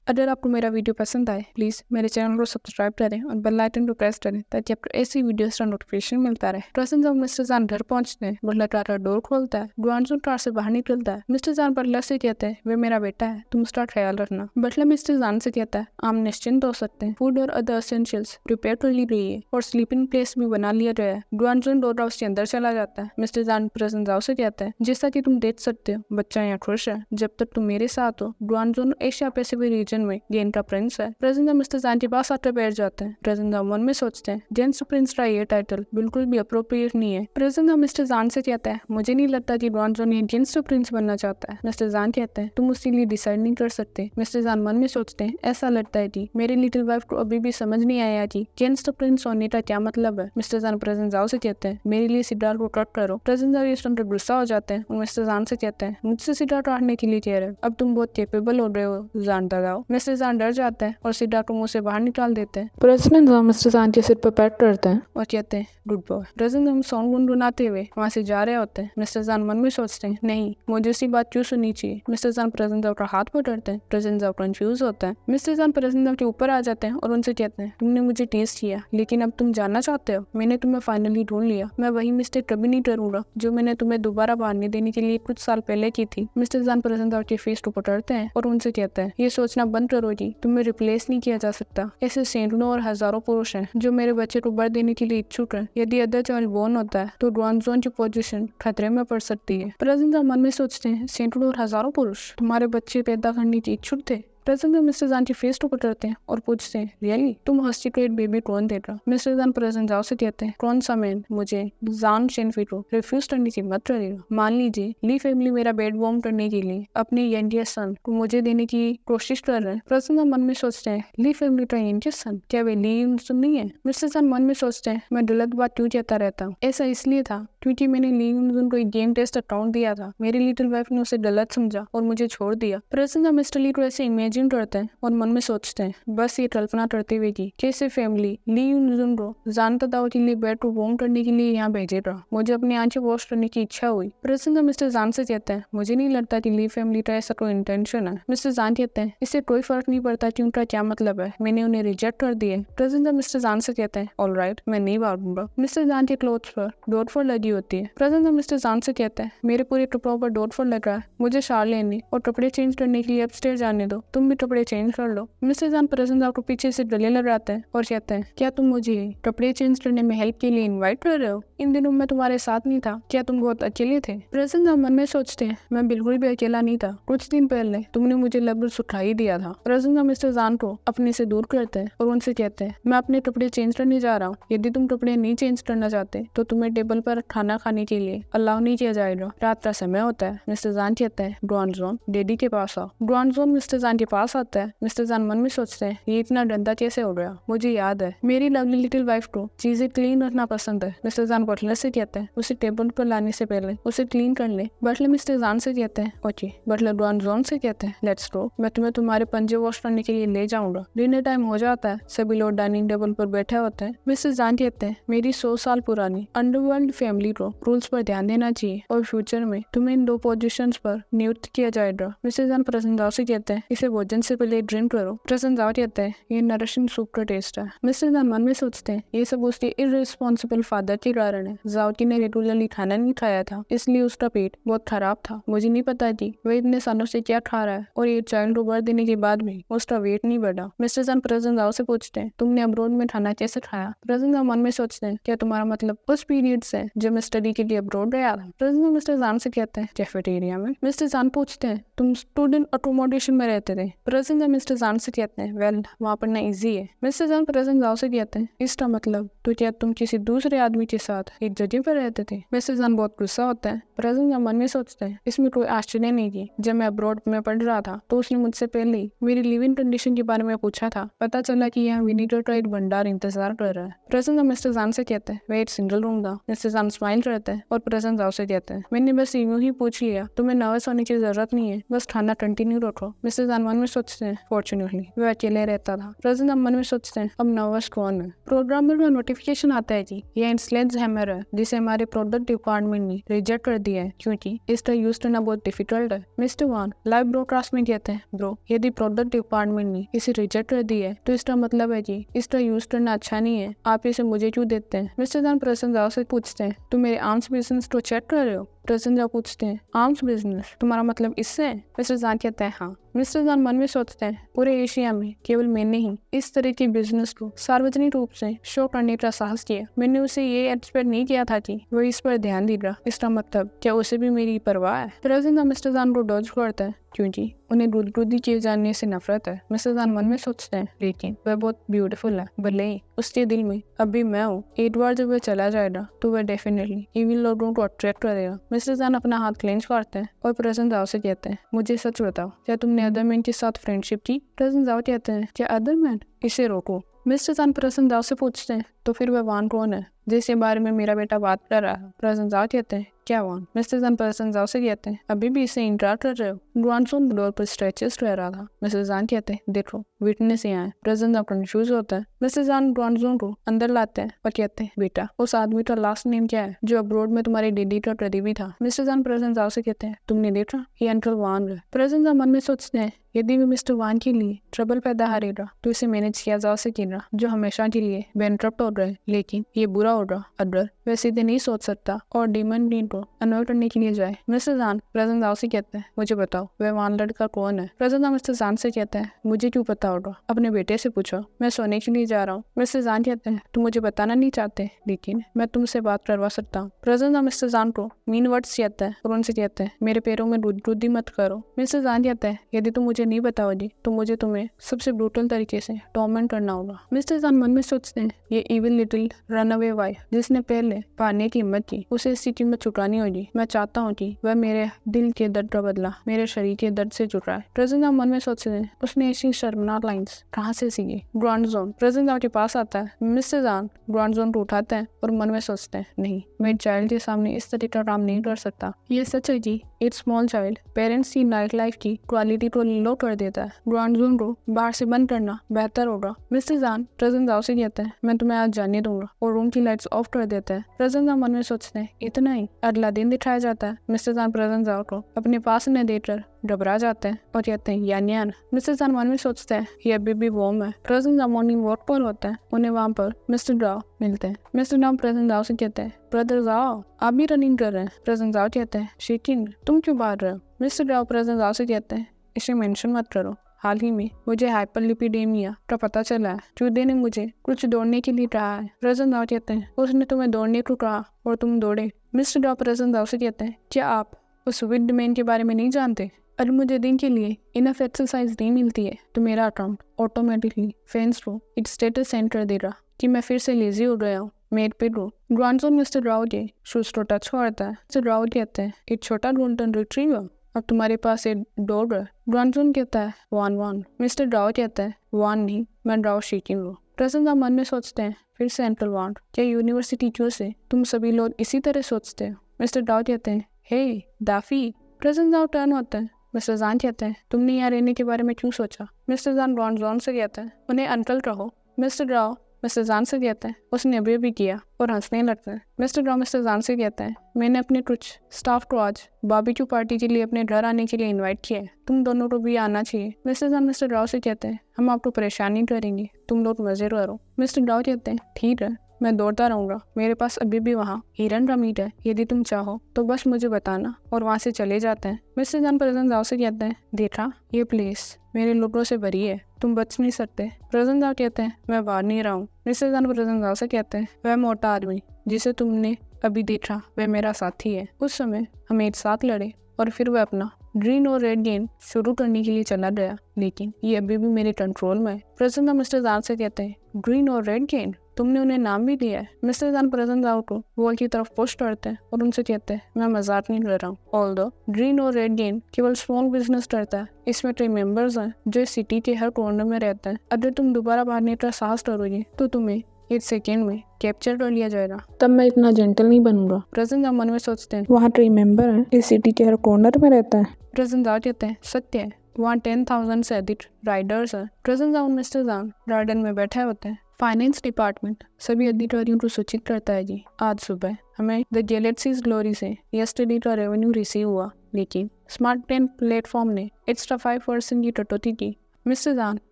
अगर आपको मेरा वीडियो पसंद आए प्लीज़ मेरे चैनल को सब्सक्राइब करें और बेल आइकन को प्रेस करें ताकि आपको ऐसी वीडियोस का नोटिफिकेशन मिलता रहे। प्रेजेंट जब मिस्टर जान घर पहुंचते हैं, बटलर कार का डोर खोलता है। डुआनजोन कार से बाहर निकलता है। मिस्टर जान बटलर से कहते हैं वे मेरा बेटा है, तुम उसका ख्याल रखना। बटलर मिस्टर जान से कहता है आप निश्चिंत हो सकते हैं, फूड और अदर एसेंशियल्स प्रिपेयर कर ली गई है और स्लीपिंग प्लेस भी बना लिया गया है। डुआनजोन डोर हाउस के अंदर चला जाता है। मिस्टर जान प्रेजेंट जाओ से कहता है जैसा कि तुम देख सकते हो बच्चा यहाँ खुश है जब तक तुम मेरे साथ हो। डुआनजोन एशिया पैसिफिक रीजन में गेन का प्रिंस है। प्रेजेंट मिस्टर जान के पास आकर बैठ जाते हैं। प्रेजेंट मन में सोचते हैं जेंट्स प्रिंस का ये टाइटल बिल्कुल भी अप्रोप्रिएट नहीं है। प्रेजेंट मिस्टर जान से कहता है मुझे नहीं लगता कि डुआनजोन ये जेंट्स प्रिंस बनना चाहता है। मिस्टर जान कहते हैं तुम उसके लिए डिसाइड नहीं कर सकते। मिस्टर जान मन में सोचते हैं ऐसा लगता है कि मेरी लिटिल वाइफ को अभी भी समझ नहीं आया कि जेंट्स प्रिंस होने का क्या मतलब है। मिस्टर जान प्रेजेंट जाओ से कहते हैं मेरे लिए सिद्धार्थ को कट करो। प्रेजेंट जाओ इस पर गुस्सा हो जाते हैं और मिस्टर जान से कहते हैं मुझसे सिद्धार्थ काटने के लिए कह रहे हो, अब तुम बहुत केपेबल हो रहे हो जानता जाओ। मिस्टर जान डर जाता है और सिद्धार्थ को मुंह से बाहर निकाल देते हैं। प्रेसिडेंट मिस्टर जान के सिर पर पैट करते हैं और कहते हैं गुड बॉय। प्रेसिडेंट सॉन्ग गुनगुनाते हुए वहाँ से जा रहे होते हैं। मिस्टर जान मन में सोचते हैं नहीं मुझे उसी बात क्यों सुननी चाहिए। मिस्टर जान प्रेसिडेंट का हाथ पकड़ते हैं। प्रेसिडेंट कंफ्यूज होता है। मिस्टर जान प्रेसिडेंट के ऊपर आ जाते हैं और उनसे कहते हैं तुमने मुझे टेस्ट किया लेकिन अब तुम जानना चाहते हो मैंने तुम्हें फाइनली ढूंढ लिया। मैं वही मिस्टेक कभी नहीं करूंगा जो मैंने तुम्हें दोबारा मारने देने के लिए कुछ साल पहले की थी। मिस्टर जान प्रेसिडेंट के फेस को पकड़ते हैं और उनसे कहते हैं ये सोचना बंद करो जी तुम्हें रिप्लेस नहीं किया जा सकता। ऐसे सैकड़ों और हजारों पुरुष हैं जो मेरे बच्चे को बर्थ देने के लिए इच्छुक हैं। यदि अदर चाइल्ड बोर्न होता है तो डुआनजोन की पोजीशन खतरे में पड़ सकती है। प्रेसिडेंट मन में सोचते हैं सैकड़ों और हजारों पुरुष तुम्हारे बच्चे पैदा करने के इच्छुक थे। प्रेसिडेंट मिस्टर जान की फेस को पकड़ते हैं और पूछते हैं रियली तुम हॉस्टिकेट बेबी कौन देगा। मिस्टर जान प्रेसिडेंट जाओ से कहते हैं कौन सा मैन मुझे जान शेनफी को रिफ्यूज करने की मत करेगा। मान लीजिए ली फैमिली मेरा बेड वार्म करने के लिए अपने यंगेस्ट सन को मुझे देने की कोशिश कर रहे हैं। प्रेसिडेंट मन में सोचते हैं ली फैमिली का यंगेस्ट सन क्या वे ली यूनसन नहीं है। मिस्टर जान मन में सोचते हैं मैं गलत बात क्यों कहता रहता हूँ। ऐसा इसलिए था क्योंकि मैंने ली यूनसन को एक गेम टेस्ट अकाउंट दिया था। मेरी लिटिल वाइफ ने उसे गलत समझा और मुझे छोड़ दिया। प्रेसिडेंट मिस्टर ली को ऐसे इमेजिन करते हैं और मन में सोचते हैं बस ये कल्पना करते हुए कि कैसे फैमिली ली यूनसन को जानता दाव के लिए बेड को वार्म करने के लिए यहाँ भेजेगा। मुझे अपनी आंखें वॉश करने की इच्छा हुई। प्रेसिडेंट मिस्टर जान से कहते हैं मुझे नहीं लगता कि ली फैमिली का ऐसा कोई इंटेंशन है। मिस्टर जान कहते हैं इससे कोई फर्क नहीं पड़ता कि उनका क्या मतलब है, मैंने उन्हें रिजेक्ट कर दिया। प्रेसिडेंट मिस्टर जान से कहते हैं ऑलराइट मैं नहीं मारूंगा। मिस्टर जान के क्लोथ पर डॉट फॉर लगी होती है। प्रेसिडेंट मिस्टर जान से कहते हैं मेरे पूरे कपड़ों पर डॉट फॉर लगा है, मुझे शार लेने और कपड़े चेंज करने के लिए अपस्टेयर जाने दो। तुम भी कपड़े चेंज कर लो। मिस्टर जान प्रेसिडेंट को पीछे से गले लगाते हैं और कहते हैं क्या तुम मुझे कपड़े चेंज करने में हेल्प के लिए इनवाइट कर रहे हो। इन दिनों मैं तुम्हारे साथ नहीं था, क्या तुम बहुत अकेले थे। प्रेसिडेंट मन में सोचते हैं मैं बिल्कुल भी अकेला नहीं था, कुछ दिन पहले तुमने मुझे लगभग सुखा ही दिया था। प्रेसिडेंट मिस्टर जान को अपने से दूर करते हैं और उनसे कहते हैं मैं अपने कपड़े चेंज करने जा रहा हूँ। यदि तुम कपड़े नहीं चेंज करना चाहते तो तुम्हें टेबल पर खाना खाने के लिए अलाउ नहीं किया जाएगा। रात का समय होता है। मिस्टर जान कहता है डुआनजोन डैडी के पास आओ। डुआनजोन मिस्टर जान के पास आता है। मिस्टर जान मन में सोचते हैं ये इतना गंदा कैसे हो गया। मुझे याद है मेरी लवली लिटिल वाइफ को चीजें क्लीन रखना पसंद है। मिस्टर जान बटलर से कहते हैं उसे टेबल पर लाने से पहले उसे क्लीन कर ले। बटलर मिस्टर जान से कहते हैं ओके। बटलर डुआनजोन से कहते हैं लेट्स गो, मैं तुम्हें तुम्हारे पंजे वॉश करने के लिए ले जाऊंगा। डिनर टाइम हो जाता है। सभी लोग डाइनिंग टेबल पर बैठे होते हैं। मिस्टर जान कहते हैं मेरी 100 साल पुरानी अंडरवर्ल्ड फैमिली को रूल्स पर ध्यान देना चाहिए और फ्यूचर में तुम्हें इन 2 पोजीशंस पर नियुक्त किया जाएगा। मिस्टर जान प्रेसिडेंट जाओ से कहते हैं इसे भोजन से पहले ड्रिंक करो। प्रेसिडेंट जाओ कहते हैं ये नरिशिंग सूप का टेस्ट है। मिस्टर जान मन में सोचते हैं ये सब उसके इररिस्पॉन्सिबल फादर के कारण है। जाओकी ने रेगुलरली खाना नहीं खाया था इसलिए उसका पेट बहुत खराब था। मुझे नहीं पता थी वह इतने सालों से क्या खा रहा है और ये चाइल्ड को बर्थ देने के बाद भी उसका वेट नहीं बढ़ा। मिस्टर जान प्रेसिडेंट जाओ से पूछते हैं तुमने अब्रोड में खाना कैसे खाया। प्रेसिडेंट जाओ मन में सोचते हैं क्या तुम्हारा मतलब उस पीरियड से जब मैं स्टडी के लिए अब्रोड गया था। प्रेसिडेंट मिस्टर जान से कहते हैं कैफेटेरिया में। मिस्टर जान पूछते हैं तुम स्टूडेंट अकोमोडेशन में रहते थे। प्रेसिडेंट मिस्टर जान से कहते हैं वेल वहाँ पढ़ना इजी है। मिस्टर जान प्रेसिडेंट जाओ से कहते हैं इसका मतलब तो क्या तुम किसी दूसरे आदमी के साथ एक जगह पर रहते थे। मिस्टर जान बहुत गुस्सा होता है। प्रेसिडेंट मन में सोचते हैं इसमें कोई आश्चर्य नहीं की जब मैं अब्रोड में पढ़ रहा था तो उसने मुझसे पहले ही मेरी लिविंग कंडीशन के बारे में पूछा था। पता चला कि यहाँ विनीगर का एक भंडार इंतजार कर रहा है। प्रेसिडेंट मिस्टर जान से कहते हैं वेट सिंगल रूम था। मिस्टर जान स्माइल करते हैं और प्रेसिडेंट जाओ से कहते हैं मैंने बस यूं ही पूछ लिया, तुम्हें नर्वस होने की जरूरत नहीं है, बस खाना कंटिन्यू रखो। मिस्टर जान मन में सोचते हैं फॉर्चुनेटली वह अकेले रहता था। प्रेसिडेंट मन में सोचते हैं अब नर्वस कौन है। प्रोग्रामर में नोटिफिकेशन आता है कि यह स्लेड्ज स्कैमर है जिसे हमारे प्रोडक्ट डिपार्टमेंट ने रिजेक्ट कर दिया है क्योंकि इसका यूज करना बहुत डिफिकल्ट है। मिस्टर वान लाइव ब्रॉडकास्ट में कहते हैं, ब्रो यदि प्रोडक्ट डिपार्टमेंट ने इसे रिजेक्ट कर दिया है तो इसका मतलब है कि इसका यूज करना अच्छा नहीं है, आप इसे मुझे क्यों देते हैं। मिस्टर जान प्रसन्न राव से पूछते हैं, तुम मेरे आर्म्स बिजनेस को चेक कर रहे हो। प्रसन्न राव पूछते हैं, आर्म्स बिजनेस, तुम्हारा मतलब इससे है। मिस्टर जान कहते हैं हाँ। मिस्टर जान मन में सोचते हैं, पूरे एशिया में केवल मैंने ही इस तरह के बिजनेस को सार्वजनिक रूप से शो करने का साहस किया। मैंने उसे ये एक्सपेक्ट नहीं किया था कि वो इस पर ध्यान देगा। इसका मतलब क्या उसे भी मेरी परवाह है। प्रसन्न राव मिस्टर जान को डॉज करता है क्योंकि उन्हें गुदगुदी किए जाने से नफरत है। मिस्टर जान मन में सोचते हैं, लेकिन वह बहुत ब्यूटीफुल है, भले ही उसके दिल में अभी मैं हूँ। एक बार जब वह चला जाएगा तो वह डेफिनेटली इविल लोगों को अट्रैक्ट करेगा। मिस्टर जान अपना हाथ क्लेंच करते हैं और प्रसन्न राव से कहते हैं, मुझे सच बताओ, क्या तुमने अदर मैन के साथ फ्रेंडशिप की। प्रसन्न राव कहते हैं, क्या अदर मैन, इसे रोको। मिस्टर जान प्रसन्न राव से पूछते हैं, तो फिर वह वान कौन है जिसके बारे में मेरा बेटा बात कर रहा है। प्रसन्न राव कहते हैं, क्या वान। मिस्टर जान प्रसन्न राव से कहते हैं, अभी भी इसे इंतजार कर रहे हो। ग्वानसोन डोर पर स्ट्रेचेस रह रहा था। मिस्टर जान कहते हैं, देखो विटनेस यहाँ है। प्रसन्न राव कंफ्यूज होता है। मिस्टर जान ग्वानसोन को अंदर लाते हैं और कहते हैं, बेटा उस आदमी का लास्ट नेम क्या है जो अब्रोड में तुम्हारे डैडी का करीबी था। मिस्टर जान प्रसन्न राव से कहते हैं, तुमने देखा ये अंकल वान है। प्रसन्न राव मन में सोचते हैं, यदि भी मिस्टर वान के लिए ट्रबल पैदा हारेगा तो इसे मैनेज किया जा सकेगा, जो हमेशा के लिए बैंकरप्ट हो रहा है। लेकिन ये बुरा होगा अगर वह सीधे नहीं सोच सकता और डीमन डीन को अनवर करने के लिए जाए। मिस्टर जान प्रसन्न राव से कहते हैं, मुझे बताओ वह वान लड़का कौन है। प्रसन्न राव मिस्टर जान से कहते हैं, मुझे क्यों पता होगा, अपने बेटे से पूछो, मैं सोने के लिए जा रहा हूँ। मिस्टर जान कहते हैं, तुम मुझे बताना नहीं चाहते, लेकिन मैं तुमसे बात करवा सकता हूँ। प्रसन्न राव मिस्टर जान को मीन वर्ड्स कहता है और उनसे कहते हैं, मेरे पैरों में गुदगुदी मत करो। मिस्टर जान कहते हैं, यदि तुम मुझे नहीं बताओगे तो मुझे तुम्हें सबसे ब्रूटल तरीके से टॉर्मेंट करना होगा। मिस्टर जान मन में सोचते हैं, ये इविल लिटिल रनअवे वाइफ जिसने पहले पाने की हिम्मत की, उसे इस स्थिति में छुटानी होगी। मैं चाहता हूँ कि वह मेरे दिल के दर्द का बदला मेरे शरीर के दर्द से चुकाए। प्रसन्न राव मन में सोचते हैं, उसने ऐसी शर्मनाक लाइन्स कहाँ से सीखी। ग्वानसोन प्रसन्न राव के पास आता है। मिस्टर जान ग्वानसोन को उठाते हैं और मन में सोचते हैं, नहीं, मैं चाइल्ड के सामने इस तरह का काम नहीं कर सकता। ये सच है कि एक स्मॉल चाइल्ड पेरेंट्स की नाइट लाइफ की क्वालिटी को लो कर देता है। ग्वानसोन को बाहर से बंद करना बेहतर होगा। मिस्टर जान प्रसन्न राव से कहते हैं, मैं तुम्हें आज जाने दूंगा, और रूम की लाइट्स ऑफ कर देता है। प्रसन्न राव मन में सोचते हैं, इतना ही। अगला दिन दिखाया जाता है। मिस्टर जान प्रसन्न राव को अपने पास न देकर घबरा जाते हैं और कहते हैं, यान। मिस्टर जान मन में सोचते हैं, ये अभी भी वॉर्म है। प्रसन्न राव मॉर्निंग वॉक पर होता है। उन्हें वहाँ पर मिस्टर राव मिलते हैं। मिस्टर राव प्रसन्न राव से कहते हैं, ब्रदर राव आप भी रनिंग कर रहे हैं। प्रसन्न राव कहते हैं, शेकिंग, तुम क्यों भाग रहे हो। मिस्टर राव प्रसन्न राव से कहते हैं, इसे मेंशन मत करो, हाल ही में मुझे हाइपरलिपिडेमिया का पता चला है। ट्यूडे ने मुझे कुछ दौड़ने के लिए कहा है। प्रसन्न राव कहते हैं, उसने तुम्हें दौड़ने को कहा और तुम दौड़े। मिस्टर राव प्रसन्न राव से कहते हैं, क्या आप उस विड मैन के बारे में नहीं जानते। अगर मुझे दिन के लिए इनफ एक्सरसाइज नहीं मिलती है तो मेरा अकाउंट ऑटोमेटिकली फैंस को एक स्टेटस सेंड कर देगा कि मैं फिर से लेजी हो गया हूँ। मेड पे रो। ग्वानसोन मिस्टर राव के शूज को टच करता है। मिस्टर राव कहते हैं, एक छोटा गोल्डन रिट्रीवर, अब तुम्हारे पास एक डॉग है। ग्वानसोन कहता है, वान। मिस्टर राव कहता है, वान नहीं, मैं राव शेकिंग हूँ। प्रसन्न राव मन में सोचते हैं, फिर से अंकल वान, क्या यूनिवर्सिटी क्यों से तुम सभी लोग इसी तरह सोचते हो। मिस्टर राव कहते हैं, हे दाफी। प्रसन्न राव टर्न होता है। मिस्टर जान कहते हैं, तुमने यहाँ रहने के बारे में क्यों सोचा। मिस्टर जान ग्वानसोन से कहते हैं, उन्हें अंकल कहो। मिस्टर राव मिस्टर जान से कहते हैं, उसने अभी भी किया, और हंसने लगता है। मिस्टर राव मिस्टर जान से कहते हैं, मैंने अपने कुछ स्टाफ को आज बारबेक्यू पार्टी के लिए अपने घर आने के लिए इनवाइट किया है, तुम दोनों को भी आना चाहिए। मिस्टर जान मिस्टर राव से कहते हैं, हम आपको परेशान नहीं करेंगे, तुम लोग मजे करो। मिस्टर राव कहते हैं, ठीक है, मैं दौड़ता रहूंगा, मेरे पास अभी भी वहाँ हिरन का मीट है, यदि तुम चाहो तो बस मुझे बताना, और वहाँ से चले जाते हैं। मिस्टर जान प्रसन्न राव से कहते हैं, देखा ये प्लेस मेरे लोगों से भरी है, तुम बच नहीं सकते। प्रसन्न राव कहते हैं, मैं बाहर नहीं रहा हूँ। मिस्टर जान प्रसन्न राव से कहते हैं, वह मोटा आदमी जिसे तुमने अभी देखा वह मेरा साथी है। उस समय हम एक साथ लड़े और फिर वह अपना ग्रीन और रेड गेम शुरू करने के लिए चला गया, लेकिन ये अभी भी मेरे कंट्रोल में है। प्रसन्न राव मिस्टर जान से कहते हैं, ग्रीन और रेड गेम, तुमने उन्हें नाम भी दिया है। मिस्टर जान प्रसन्न राव को वॉल की तरफ पुश करते हैं और उनसे कहते हैं, मैं मजाक नहीं कर रहा हूँ। ऑल्दो ग्रीन और रेड गेम केवल स्मॉल बिजनेस करता है, इसमें कई मेंबर्स हैं जो सिटी के हर कॉर्नर में रहते हैं। अगर तुम दोबारा भागने का साहस करोगे तो तुम्हें एक सेकेंड में कैप्चर कर लिया जाएगा, तब मैं इतना जेंटल नहीं बनूंगा। प्रसन्न राव मन में सोचते हैं, वहाँ कई मेंबर हैं, इस सिटी के हर कॉर्नर में रहता है। प्रसन्न राव कहते हैं, सत्य है, वहाँ 10,000 से अधिक राइडर्स हैं। प्रसन्न राव मिस्टर जान गार्डन में बैठे होते हैं फाइनेंस डिपार्टमेंट सभी अधिकारियों को सूचित करता है जी, आज सुबह हमें द गैलेक्सीज ग्लोरी से यस्टरडे का रेवेन्यू रिसीव हुआ, लेकिन स्मार्ट पेन प्लेटफॉर्म ने एक्स्ट्रा 5% की कटौती की। मिस्टर जान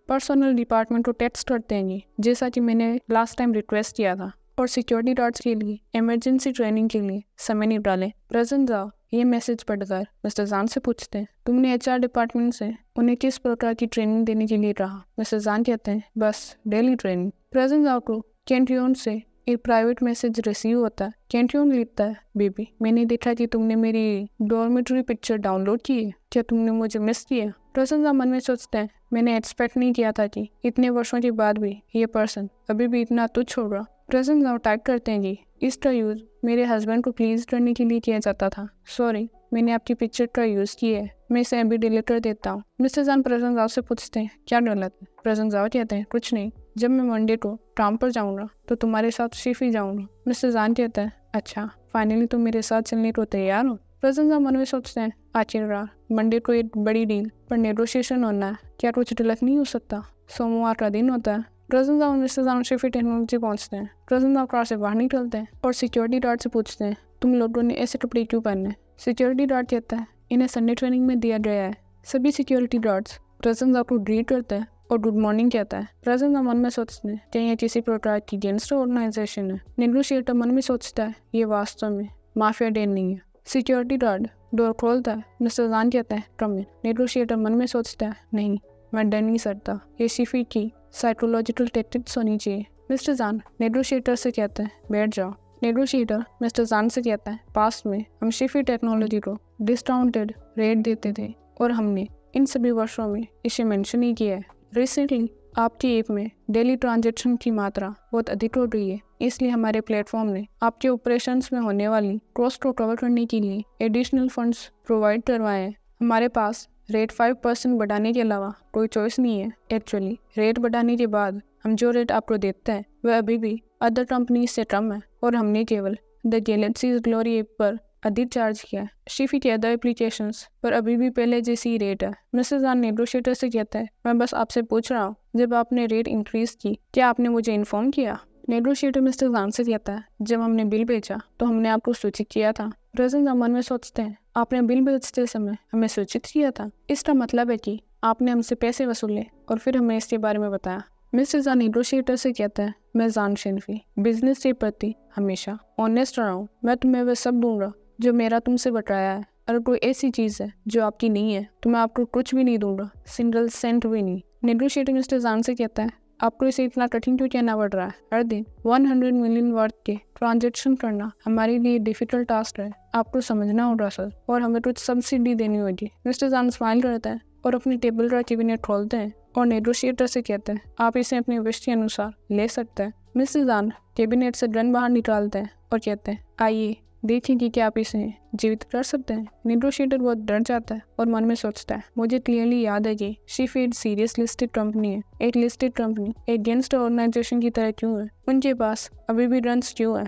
पर्सनल डिपार्टमेंट को टेक्स्ट करते हैं जी, जैसा कि मैंने लास्ट टाइम रिक्वेस्ट किया था, और सिक्योरिटी गार्ड्स के लिए इमरजेंसी ट्रेनिंग के लिए समय निकालें। प्रेजेंट जाओ ये मैसेज पढ़कर मिस्टर जान से पूछते हैं, तुमने HR डिपार्टमेंट से उन्हें किस प्रकार की ट्रेनिंग देने के लिए कहा? मिस्टर जान कहते हैं, बस डेली ट्रेनिंग। प्रेजेंट जाओ को कैंटियन से एक प्राइवेट मैसेज रिसीव होता है। कैंटियन लिखता है, बेबी मैंने देखा कि तुमने मेरी डॉर्मेटरी पिक्चर डाउनलोड की है, क्या तुमने मुझे मिस किया? प्रेजेंट जाओ मन में सोचते हैं, मैंने एक्सपेक्ट नहीं किया था कि इतने वर्षों के बाद भी ये पर्सन अभी भी इतना तुच्छ होगा। प्रेजेंट नाउ टाइप करते हैं जी, इसका यूज़ मेरे हस्बैंड को प्लीज़ करने के लिए किया जाता था। सॉरी मैंने आपकी पिक्चर का यूज़ किया है, मैं इसे अभी डिलीट कर देता हूँ। मिस्टर जान प्रेजेंट जाओ से पूछते हैं, क्या गलत है? प्रेजेंट जाओ कहते हैं, कुछ नहीं, जब मैं मंडे को काम पर जाऊँगा तो तुम्हारे साथ शिफ्ट ही जाऊँगा। मिस्टर जान कहता है, अच्छा फाइनली तुम मेरे साथ चलने को तैयार हो? प्रेजेंट जाओ मन में सोचते हैं, आखिरकार मंडे को एक बड़ी डील पर नेगोशिएशन होना है, क्या कुछ गलत नहीं हो सकता? सोमवार का दिन होता है। प्रेजेंट जाओ मिस्टर जान शिफ्ट टेक्नोलॉजी पहुंचते हैं। प्रेजेंट जाओ कार से बाहर निकलते हैं और सिक्योरिटी गार्ड से पूछते हैं, तुम लोगों ने ऐसे कपड़े क्यों पहने? सिक्योरिटी गार्ड कहता है, इन्हें संडे ट्रेनिंग में दिया गया है। सभी सिक्योरिटी गार्ड्स प्रेजेंट जाओ को ग्रीट करते हैं और गुड मॉर्निंग कहता है। प्रेजेंट जाओ मन में सोचते हैं, क्या यह किसी प्रकार की गैंगस्टर ऑर्गेनाइजेशन है? नेगोशिएटर मन में सोचता है, ये वास्तव में माफिया डेन नहीं है। सिक्योरिटी गार्ड डोर खोलता है। मिस्टर जान कहता है, कम इन। नेगोशिएटर मन में सोचता है, नहीं मैं डर नहीं सकता, ये शिफी की साइकोलॉजिकल टेक्टिक्स होनी चाहिए। मिस्टर जान नेगोशिएटर से कहते हैं, बैठ जाओ। नेगोशिएटर मिस्टर जान से कहता है, पास्ट में हम शिफी टेक्नोलॉजी को डिस्काउंटेड रेट देते थे और हमने इन सभी वर्षों में इसे मेंशन ही किया है। रिसेंटली आपकी ऐप में डेली ट्रांजैक्शन की मात्रा बहुत अधिक हो गई है, इसलिए हमारे प्लेटफॉर्म ने आपके ऑपरेशंस में होने वाली कॉस्ट को कवर करने के लिए एडिशनल फंड्स प्रोवाइड करवाए हैं। हमारे पास रेट 5% बढ़ाने के अलावा कोई चॉइस नहीं है। एक्चुअली रेट बढ़ाने के बाद हम जो रेट आपको देते हैं वह अभी भी अदर कंपनी से कम है और हमने केवल द गैलेक्सीज ग्लोरी ऐप पर अधिक चार्ज किया है। शिफी के अदर एप्लीकेशंस पर अभी भी पहले जैसी रेट है। मिस्टर जान नेगोशिएटर से कहता है, मैं बस आपसे पूछ रहा हूँ, जब आपने रेट इंक्रीज की क्या आपने मुझे इन्फॉर्म किया? नेगोशिएटर मिस्टर जान से कहता है, जब हमने बिल बेचा तो हमने आपको सूचित किया था। प्रेजेंट मन में सोचते हैं, आपने बिल बेचते समय हमें सूचित किया था, इसका मतलब है कि आपने हमसे पैसे वसूले और फिर हमें इसके बारे में बताया। मिस्टर जान नेगोशिएटर से कहता है, मैं जान शेनफी बिजनेस के प्रति हमेशा ऑनेस्ट रहा हूँ, मैं तुम्हें वह सब दूंगा जो मेरा तुमसे बटाया है। अगर कोई ऐसी चीज़ है जो आपकी नहीं है तो मैं आपको कुछ भी नहीं दूंगा, सिंगल सेंट भी नहीं। नेगोशिएटर मिस्टर जान से कहता है, आपको इसे इतना कठिन क्यों कहना पड़ रहा है? हर दिन 100 मिलियन वर्थ के ट्रांजैक्शन करना हमारे लिए डिफिकल्ट टास्क है, आपको समझना होगा सर, और हमें कुछ सब्सिडी देनी होगी। मिस्टर जान स्माइल करता है और अपनी टेबल का कैबिनेट खोलते हैं और नेगोशिएटर से कहते हैं, आप इसे अपने विश के अनुसार ले सकते हैं। मिस्टर जान कैबिनेट से गन बाहर निकालते हैं और कहते हैं, आइए देखिए कि क्या आप इसे जीवित कर सकते हैं। नेगोशिएटर बहुत डर जाता है और मन में सोचता है, मुझे क्लियरली याद है कि शिफी एक सीरियस लिस्टेड कंपनी है। एक लिस्टेड कंपनी एक गैंगस्टर ऑर्गेनाइजेशन की तरह क्यों है? उनके पास अभी भी रन्स क्यों है?